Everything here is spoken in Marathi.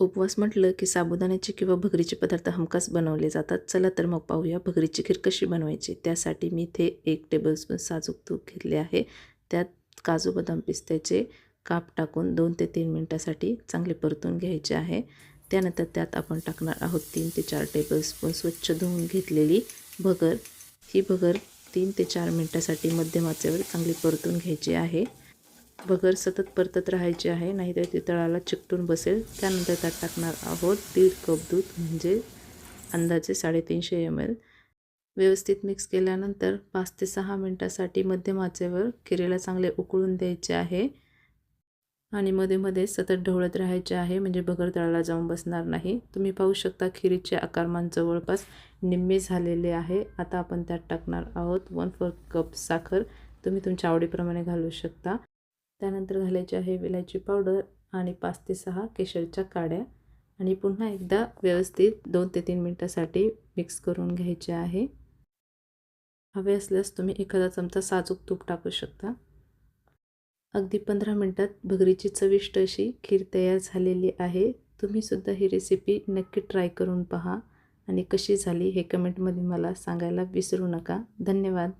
उपवास म्हटलं की साबुदाण्याचे किंवा भगरीचे पदार्थ हमखास बनवले जातात. चला तर मग पाहूया भगरीची खीर कशी बनवायची. त्यासाठी मी इथे 1 टेबलस्पून साजूक तूप घेतले आहे. त्यात काजू बदाम पिस्त्याचे काप टाकून 2 ते 3 मिनिटासाठी चांगले परतून घ्यायचे आहे. त्यानंतर त्यात आपण टाकणार आहोत 3 ते 4 टेबलस्पून स्वच्छ धुवून घेतलेली भगर. ही भगर 3 ते 4 मिनिटासाठी मध्यम आचेवर चांगली परतून घ्यायची आहे. भगर सतत परतत राहायची आहे, नाहीतर ती तळाला चिकटून बसेल. त्यानंतर त्यात टाकणार आहोत 1.5 कप दूध, म्हणजे अंदाजे 350 ml. व्यवस्थित मिक्स केल्यानंतर 5 ते 6 मिनिटासाठी मध्यम आचेवर खिरीला चांगले उकळून द्यायचे आहे आणि मध्ये सतत ढवळत राहायचे आहे, म्हणजे भगर तळाला जाऊन बसणार नाही. तुम्ही पाहू शकता खिरीचे आकारमान जवळपास निम्मे झालेले आहे. आता आपण त्यात टाकणार आहोत 1/4 कप साखर. तुम्ही तुमच्या आवडीप्रमाणे घालू शकता. त्यानंतर घालायची आहे वेलायची पावडर आणि 5 ते 6 केशरच्या काड्या आणि पुन्हा एकदा व्यवस्थित 2 ते 3 मिनिटासाठी मिक्स करून घ्यायचे आहे. हवे असल्यास तुम्ही एखादा चमचा साजूक तूप टाकू शकता. अगदी 15 मिनिटात भगरीची चविष्ट अशी खीर तयार झालेली आहे. तुम्हीसुद्धा ही रेसिपी नक्की ट्राय करून पहा आणि कशी झाली हे कमेंटमध्ये मला सांगायला विसरू नका. धन्यवाद.